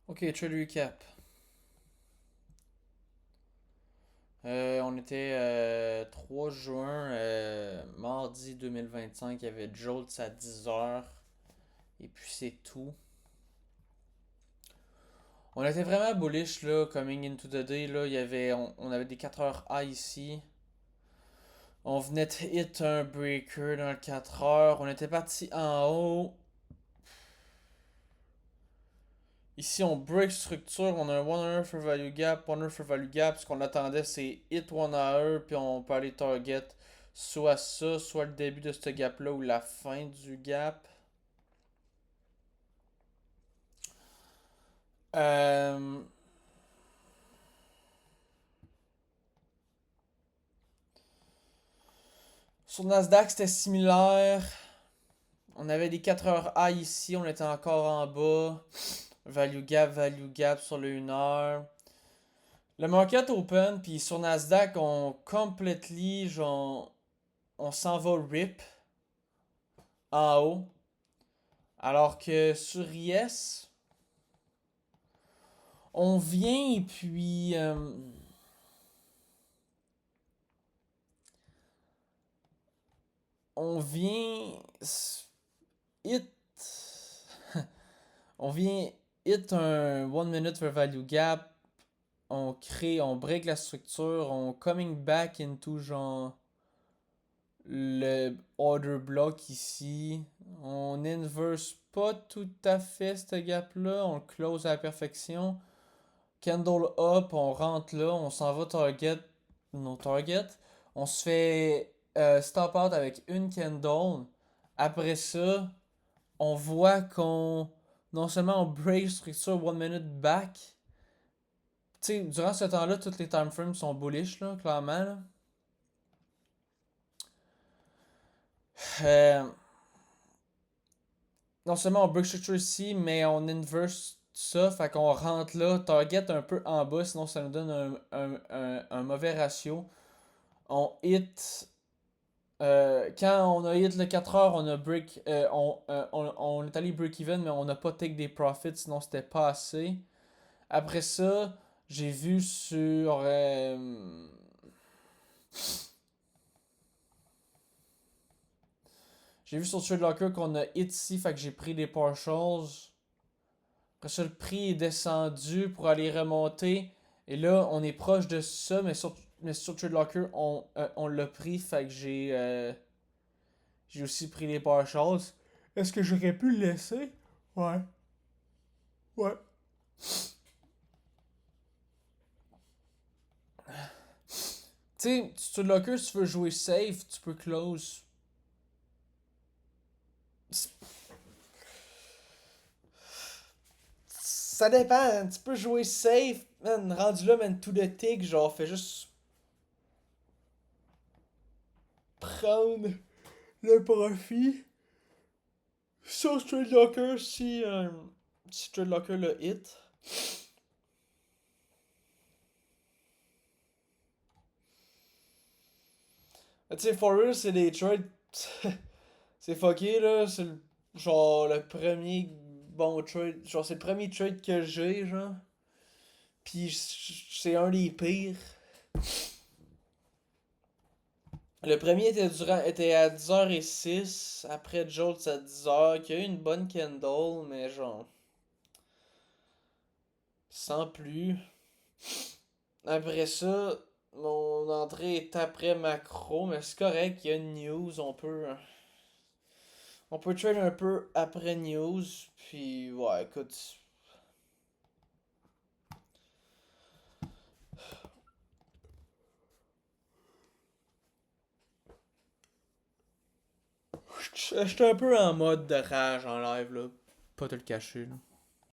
Ok, trade recap. On était 3 juin, mardi 2025. Il y avait Jolts à 10 heures. Et puis c'est tout. On était vraiment bullish là, coming into the day. Là, on avait des 4 heures high ici. On venait de hit un breaker dans le 4 heures. On était parti en haut. Ici, on break structure. On a un 1 hour for value gap, 1 hour for value gap. Ce qu'on attendait, c'est hit 1 hour. Puis on peut aller target soit ça, soit le début de ce gap-là ou la fin du gap. Euh, Sur Nasdaq, c'était similaire. On avait des 4 heures high ici. On était encore en bas. Value gap sur le 1 heure. Le market open, puis sur Nasdaq, on completely, genre, on s'en va rip en haut. Alors que sur Yes, on vient et puis on vient hit on vient hit un 1 minute for value gap. On break la structure, on coming back into genre le order block ici. On inverse pas tout à fait ce gap-là. On le close à la perfection. Candle up, on rentre là. On s'en va target. Nos target. On se fait stop out avec une candle. Après ça, on voit qu'on. Non seulement on break structure 1 minute back. Tu sais, durant ce temps-là, toutes les time frames sont bullish, là, clairement. Là. Euh, non seulement on break structure ici, mais on inverse ça, fait qu'on rentre là, target un peu en bas, sinon ça nous donne un mauvais ratio. On hit. Quand on a hit le 4 heures, on a break. On est allé break-even, mais on n'a pas take des profits, sinon c'était pas assez. Après ça, j'ai vu sur. J'ai vu sur TradeLocker qu'on a hit ici, fait que j'ai pris des partials. Après ça, le prix est descendu pour aller remonter. Et là, on est proche de ça, mais sur TradeLocker, on l'a pris, fait que j'ai aussi pris les partials. Est-ce que j'aurais pu le laisser? Ouais. Ouais. Tu sais, sur TradeLocker, si tu veux jouer safe, tu peux close. Ça dépend, hein. Tu peux jouer safe, man. Rendu là, man, tout le tick, genre, fais juste prendre le profit. Sur Trade Locker, si Trade Locker le hit. Tu sais, for real, c'est des trades. C'est fucké, là. C'est genre le premier bon trade. Genre, c'est le premier trade que j'ai, genre. Puis c'est un des pires. Le premier était à 10h06. Après Jolts à 10 heures. Qui a eu une bonne candle, mais genre. Sans plus. Après ça, mon entrée est après macro, mais c'est correct, il y a une news, on peut trade un peu après news, puis ouais, écoute, j'étais un peu en mode de rage en live là, pas te le cacher là.